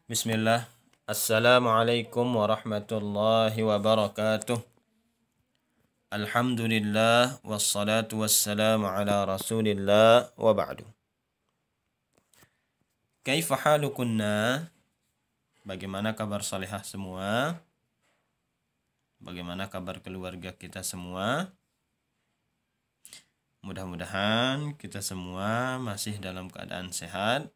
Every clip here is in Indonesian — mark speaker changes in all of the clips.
Speaker 1: Bismillah. Assalamualaikum warahmatullahi wabarakatuh. Alhamdulillah wassalatu wassalamu ala Rasulillah wa ba'du. Kaifa halukunna? Bagaimana kabar salihah semua? Bagaimana kabar keluarga kita semua? Mudah-mudahan kita semua masih dalam keadaan sehat.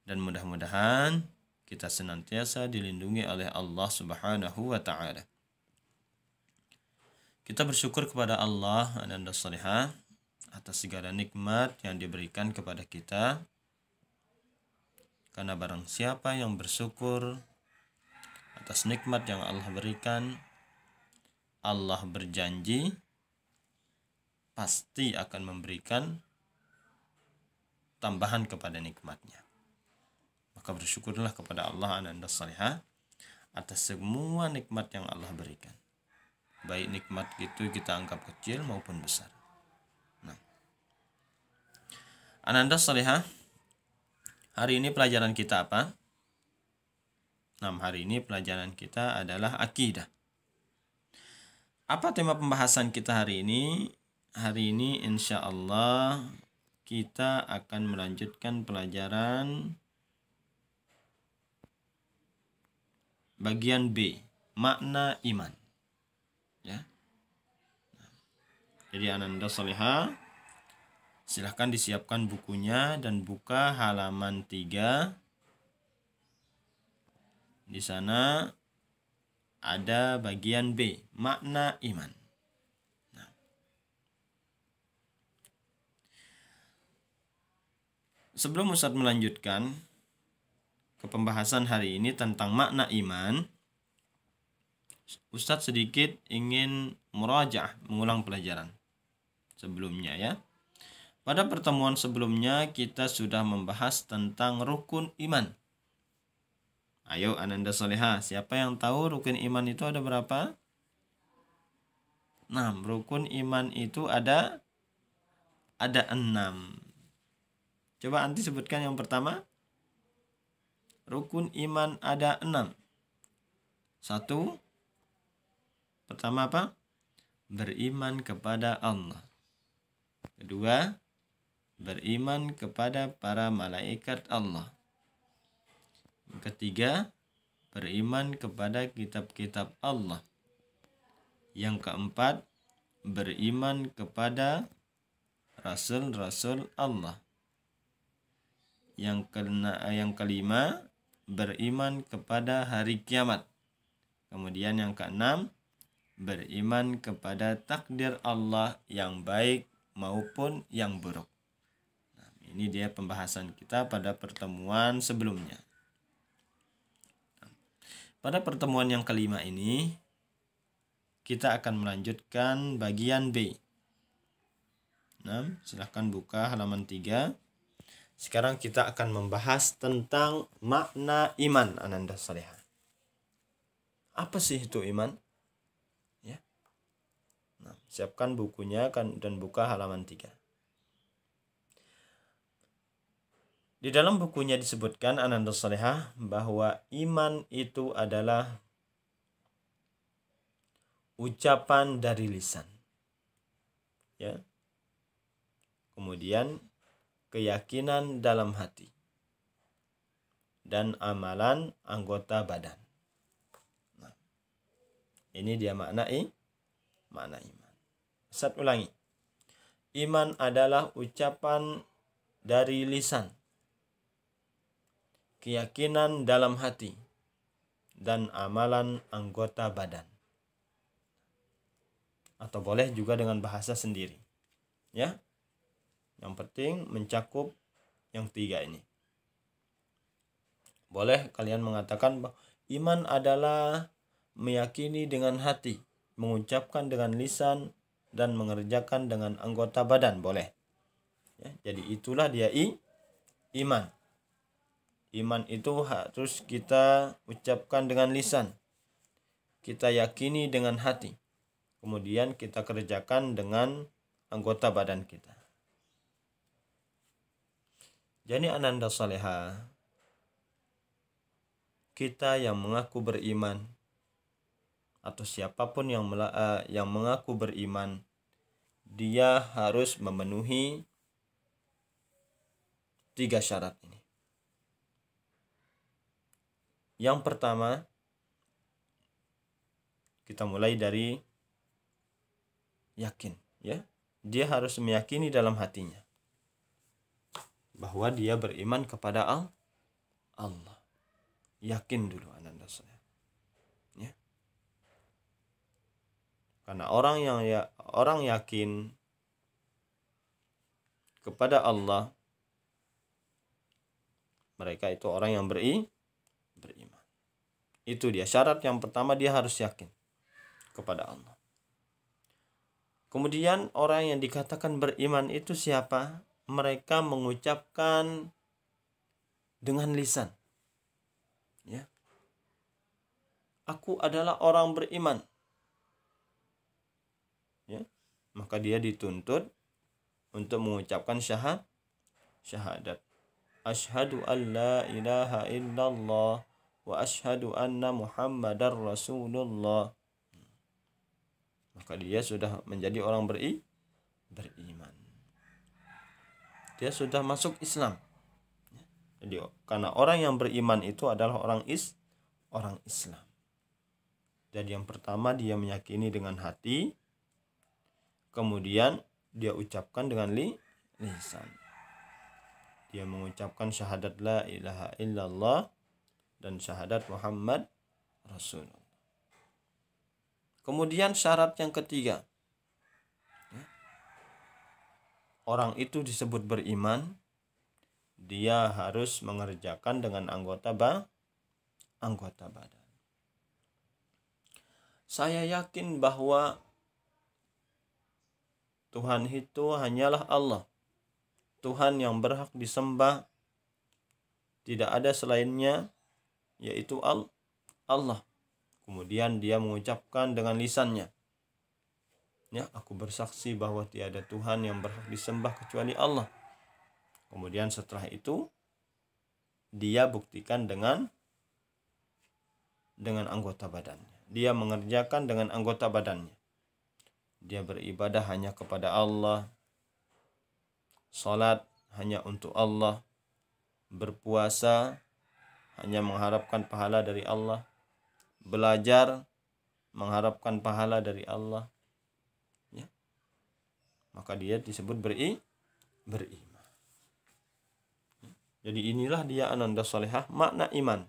Speaker 1: Dan mudah-mudahan kita senantiasa dilindungi oleh Allah Subhanahu wa Ta'ala. Kita bersyukur kepada Allah Ananda Salihah atas segala nikmat yang diberikan kepada kita. Karena barang siapa yang bersyukur atas nikmat yang Allah berikan, Allah berjanji pasti akan memberikan tambahan kepada nikmatnya. Maka bersyukurlah kepada Allah Ananda Salihah atas semua nikmat yang Allah berikan. Baik nikmat itu kita anggap kecil maupun besar. Ananda Salihah, hari ini pelajaran kita apa? Hari ini pelajaran kita adalah akidah. Apa tema pembahasan kita hari ini? Hari ini insya Allah kita akan melanjutkan pelajaran bagian B, makna iman. Ya. Jadi Ananda Salihah, silahkan disiapkan bukunya dan buka halaman 3. Di sana ada bagian B, makna iman. Sebelum Ustaz melanjutkan ke pembahasan hari ini tentang makna iman, Ustaz sedikit ingin murajaah, mengulang pelajaran sebelumnya ya. Pada pertemuan sebelumnya kita sudah membahas tentang rukun iman. Ayo Ananda Salihah, siapa yang tahu rukun iman itu ada berapa? 6. Rukun iman itu ada 6. Coba anti sebutkan yang pertama. Rukun iman ada 6. 1. Pertama apa? Beriman kepada Allah. Kedua, beriman kepada para malaikat Allah. Ketiga, beriman kepada kitab-kitab Allah. Yang keempat, beriman kepada rasul-rasul Allah. Yang kelima, beriman kepada hari kiamat. Kemudian yang keenam, beriman kepada takdir Allah yang baik maupun yang buruk. Ini dia pembahasan kita pada pertemuan sebelumnya. Pada pertemuan yang kelima ini, kita akan melanjutkan bagian B. Silahkan buka halaman 3. Sekarang kita akan membahas tentang makna iman Ananda Salihah. Apa sih itu iman? Ya. Siapkan bukunya dan buka halaman 3. Di dalam bukunya disebutkan Ananda Salihah bahwa iman itu adalah ucapan dari lisan. Ya. Kemudian keyakinan dalam hati dan amalan anggota badan. Ini dia makna iman. Ustaz ulangi. Iman adalah ucapan dari lisan, keyakinan dalam hati, dan amalan anggota badan. Atau boleh juga dengan bahasa sendiri. Ya. Yang penting mencakup yang 3 ini. Boleh kalian mengatakan bahwa iman adalah meyakini dengan hati, mengucapkan dengan lisan, dan mengerjakan dengan anggota badan. Boleh. Ya, jadi itulah dia iman. Iman itu harus kita ucapkan dengan lisan. Kita yakini dengan hati. Kemudian kita kerjakan dengan anggota badan kita. Jadi Ananda Salihah, kita yang mengaku beriman atau siapapun yang mengaku beriman, dia harus memenuhi 3 syarat ini. Yang pertama, kita mulai dari yakin, ya. Dia harus meyakini dalam hatinya bahwa dia beriman kepada Allah. Yakin dulu ananda saya. Ya. Karena orang yakin kepada Allah, mereka itu orang yang beriman. Itu dia syarat yang pertama, dia harus yakin kepada Allah. Kemudian orang yang dikatakan beriman itu siapa? Mereka mengucapkan dengan lisan. Ya. Aku adalah orang beriman. Ya. Maka dia dituntut untuk mengucapkan syahadat. Asyhadu an la ilaha illallah wa asyhadu anna Muhammadar Rasulullah. Maka dia sudah menjadi orang beriman. Dia sudah masuk Islam. Jadi karena orang yang beriman itu adalah orang Islam. Jadi yang pertama dia meyakini dengan hati, kemudian dia ucapkan dengan lisan. Dia mengucapkan syahadat la ilaha illallah dan syahadat Muhammad Rasulullah. Kemudian syarat yang ketiga, orang itu disebut beriman, dia harus mengerjakan dengan anggota badan. Saya yakin bahwa Tuhan itu hanyalah Allah. Tuhan yang berhak disembah, tidak ada selainnya, yaitu Allah. Kemudian dia mengucapkan dengan lisannya, ya, aku bersaksi bahwa tiada Tuhan yang berhak disembah kecuali Allah. Kemudian setelah itu dia buktikan dengan anggota badannya. Dia mengerjakan dengan anggota badannya. Dia beribadah hanya kepada Allah. Salat hanya untuk Allah. Berpuasa hanya mengharapkan pahala dari Allah. Belajar mengharapkan pahala dari Allah. Ya. Maka dia disebut beriman. Jadi inilah dia ananda solehah, makna iman,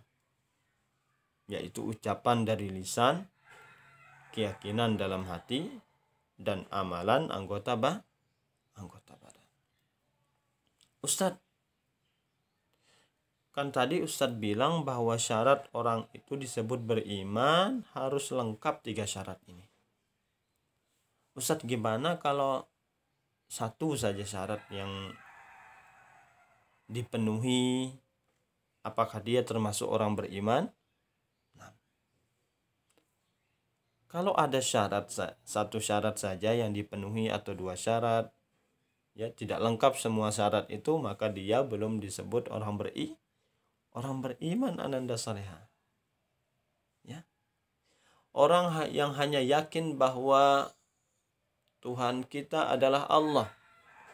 Speaker 1: yaitu ucapan dari lisan, keyakinan dalam hati, dan amalan anggota badan. Ustadz, kan tadi Ustadz bilang bahwa syarat orang itu disebut beriman harus lengkap 3 syarat ini. Ustadz, gimana kalau satu saja syarat yang dipenuhi, apakah dia termasuk orang beriman? Nah, kalau ada satu syarat saja yang dipenuhi atau 2 syarat, ya tidak lengkap semua syarat itu, maka dia belum disebut orang beriman ananda salehah. Ya. Orang yang hanya yakin bahwa Tuhan kita adalah Allah,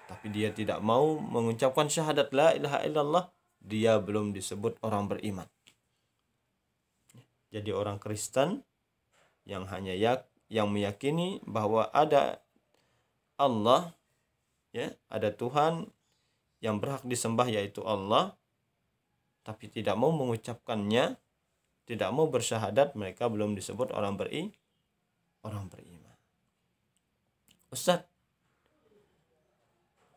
Speaker 1: tapi dia tidak mau mengucapkan syahadat la ilaha illallah, dia belum disebut orang beriman. Jadi orang Kristen yang hanya yang meyakini bahwa ada Allah, ya, ada Tuhan yang berhak disembah yaitu Allah, tapi tidak mau mengucapkannya, tidak mau bersyahadat, mereka belum disebut orang beriman. Ustadz,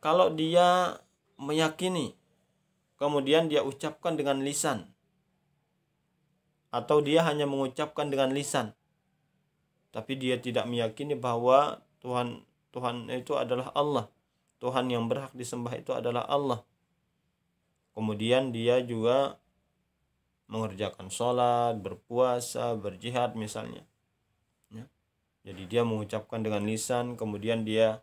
Speaker 1: kalau dia meyakini, kemudian dia ucapkan dengan lisan, atau dia hanya mengucapkan dengan lisan, tapi dia tidak meyakini bahwa Tuhan itu adalah Allah, Tuhan yang berhak disembah itu adalah Allah. Kemudian dia juga mengerjakan sholat, berpuasa, berjihad misalnya. Ya. Jadi dia mengucapkan dengan lisan, kemudian dia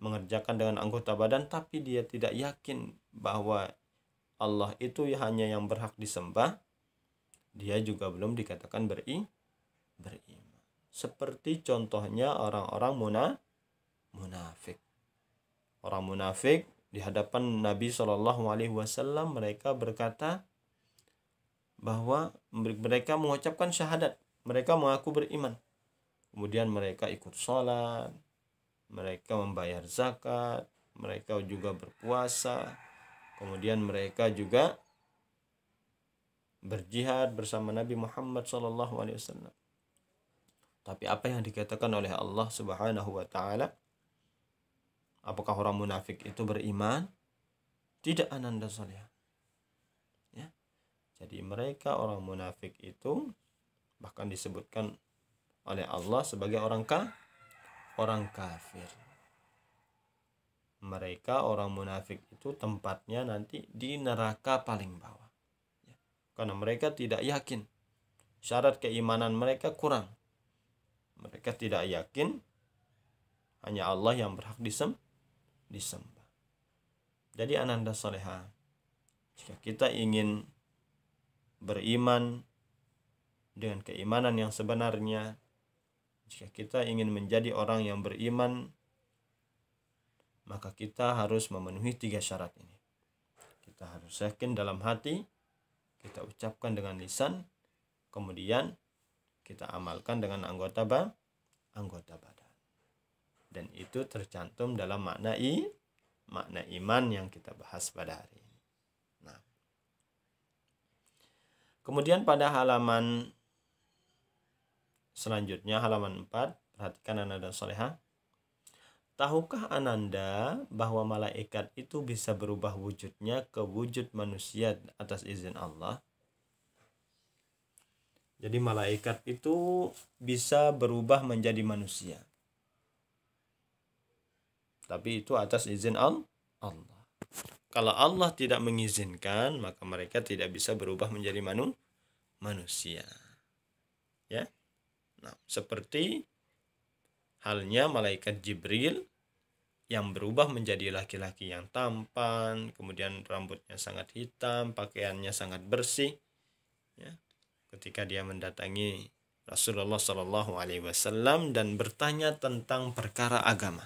Speaker 1: mengerjakan dengan anggota badan, tapi dia tidak yakin bahwa Allah itu hanya yang berhak disembah, dia juga belum dikatakan beriman. Seperti contohnya orang-orang munafik. Orang munafik di hadapan Nabi SAW mereka berkata bahwa mereka mengucapkan syahadat, mereka mengaku beriman. Kemudian mereka ikut sholat, mereka membayar zakat, mereka juga berpuasa, kemudian mereka juga berjihad bersama Nabi Muhammad SAW. Tapi apa yang dikatakan oleh Allah Subhanahu wa taala? Apakah orang munafik itu beriman? Tidak, ananda salihah. Ya. Jadi mereka orang munafik itu bahkan disebutkan oleh Allah sebagai orang kafir. Mereka orang munafik itu tempatnya nanti di neraka paling bawah. Ya. Karena mereka tidak yakin. Syarat keimanan mereka kurang. Mereka tidak yakin hanya Allah yang berhak disembah. Jadi ananda salihah, jika kita ingin beriman dengan keimanan yang sebenarnya, jika kita ingin menjadi orang yang beriman, maka kita harus memenuhi 3 syarat ini. Kita harus yakin dalam hati, kita ucapkan dengan lisan, kemudian kita amalkan dengan anggota badan. Dan itu tercantum dalam makna iman yang kita bahas pada hari ini. Nah, kemudian pada halaman selanjutnya, halaman 4, perhatikan ananda salihah. Tahukah ananda bahwa malaikat itu bisa berubah wujudnya ke wujud manusia atas izin Allah? Jadi malaikat itu bisa berubah menjadi manusia. Tapi itu atas izin Allah. Kalau Allah tidak mengizinkan, maka mereka tidak bisa berubah menjadi manusia. Ya. Nah, seperti halnya malaikat Jibril yang berubah menjadi laki-laki yang tampan, kemudian rambutnya sangat hitam, pakaiannya sangat bersih. Ya. Ketika dia mendatangi Rasulullah SAW dan bertanya tentang perkara agama.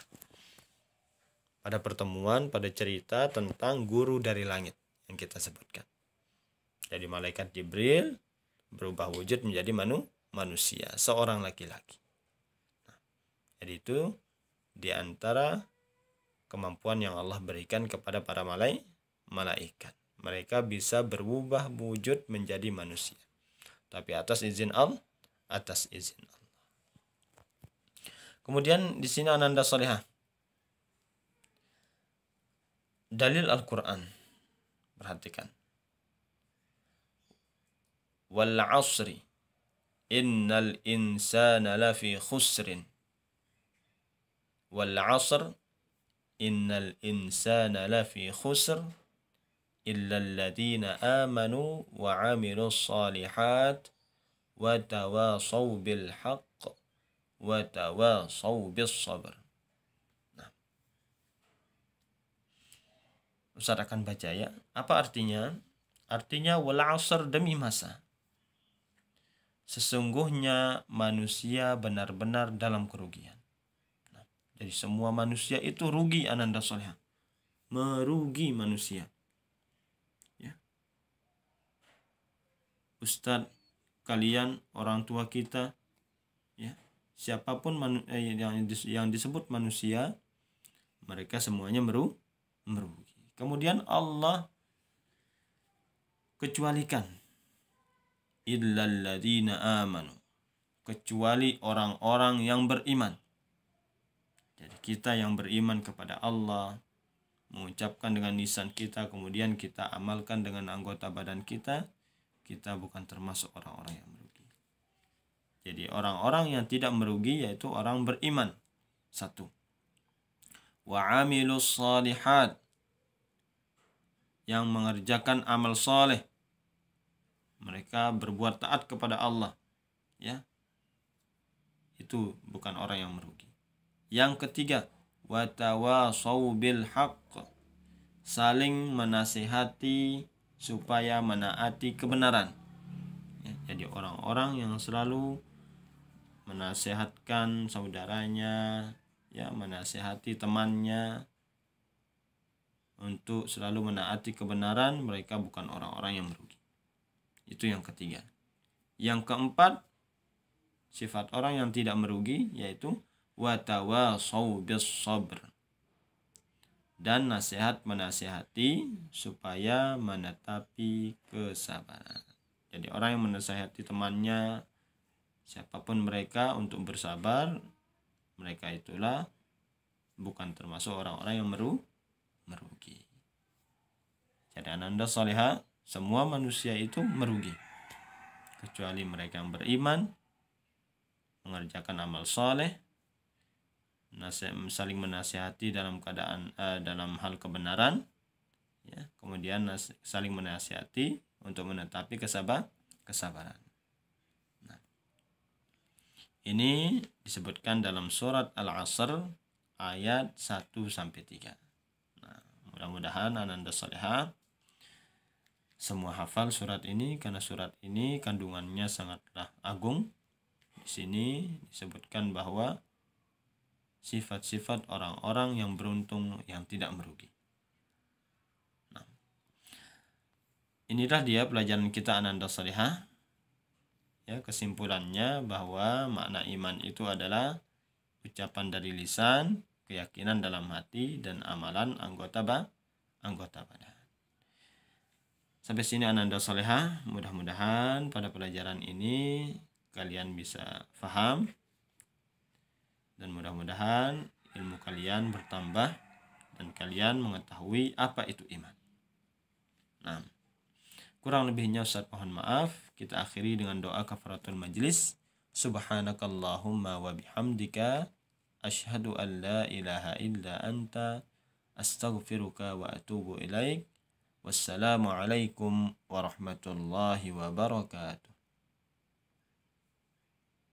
Speaker 1: Pada pertemuan, pada cerita tentang guru dari langit yang kita sebutkan. Jadi malaikat Jibril berubah wujud menjadi manusia, seorang laki-laki. Nah, jadi itu di antara kemampuan yang Allah berikan kepada para malaikat. Mereka bisa berubah wujud menjadi manusia. Tapi atas izin Allah. Kemudian di sini ananda salihah. Dalil Al-Quran. Perhatikan. Wal 'asri innal insana lafi khusrin. Wal 'asr innal insana lafi khusr illa alladhina amanu wa 'amilus shalihat wa tawasaw bil haqq wa tawasaw bis sabr. Nah, Ustaz akan baca ya. Apa artinya? Artinya wal 'asr, demi masa. Sesungguhnya manusia benar-benar dalam kerugian. Nah, jadi semua manusia itu rugi ananda salihah. Merugi manusia. Ustadz, kalian, orang tua kita, ya, siapapun yang disebut manusia, mereka semuanya merugi. Kemudian Allah kecualikan illal ladzina amanu, kecuali orang-orang yang beriman. Jadi kita yang beriman kepada Allah, mengucapkan dengan lisan kita, kemudian kita amalkan dengan anggota badan kita bukan termasuk orang-orang yang merugi. Jadi orang-orang yang tidak merugi yaitu orang beriman. 1. Wa 'amilus shalihat, yang mengerjakan amal soleh. Mereka berbuat taat kepada Allah. Ya. Itu bukan orang yang merugi. Yang ketiga, wa tawasaw bil haqq, saling menasihati supaya menaati kebenaran. Jadi orang-orang yang selalu menasihatkan saudaranya, ya, menasihati temannya untuk selalu menaati kebenaran, mereka bukan orang-orang yang merugi. Itu yang ketiga. Yang keempat, sifat orang yang tidak merugi yaitu watawasau bis sabr, dan nasihat menasihati supaya menetapi kesabaran. Jadi orang yang menasihati temannya, siapapun mereka, untuk bersabar, mereka itulah bukan termasuk orang-orang yang merugi. Jadi ananda soleha, semua manusia itu merugi kecuali mereka yang beriman, mengerjakan amal soleh, saling menasihati dalam keadaan dalam hal kebenaran, ya, kemudian saling menasihati untuk menetapi kesabaran. Nah, ini disebutkan dalam surat Al-Asr ayat 1-3. Nah, mudah-mudahan ananda salihah semua hafal surat ini, karena surat ini kandungannya sangatlah agung. Di sini disebutkan bahwa sifat-sifat orang-orang yang beruntung yang tidak merugi. Nah, inilah dia pelajaran kita ananda salihah. Ya, kesimpulannya bahwa makna iman itu adalah ucapan dari lisan, keyakinan dalam hati, dan amalan anggota badan. Sampai sini ananda salihah. Mudah-mudahan pada pelajaran ini kalian bisa paham, dan mudah-mudahan ilmu kalian bertambah dan kalian mengetahui apa itu iman. Nah, kurang lebihnya Ustaz mohon maaf. Kita akhiri dengan doa kafaratul majlis. Subhanakallahumma wa bihamdika asyhadu an la ilaha illa anta astaghfiruka wa atubu ilaik. Wassalamualaikum warahmatullahi wabarakatuh.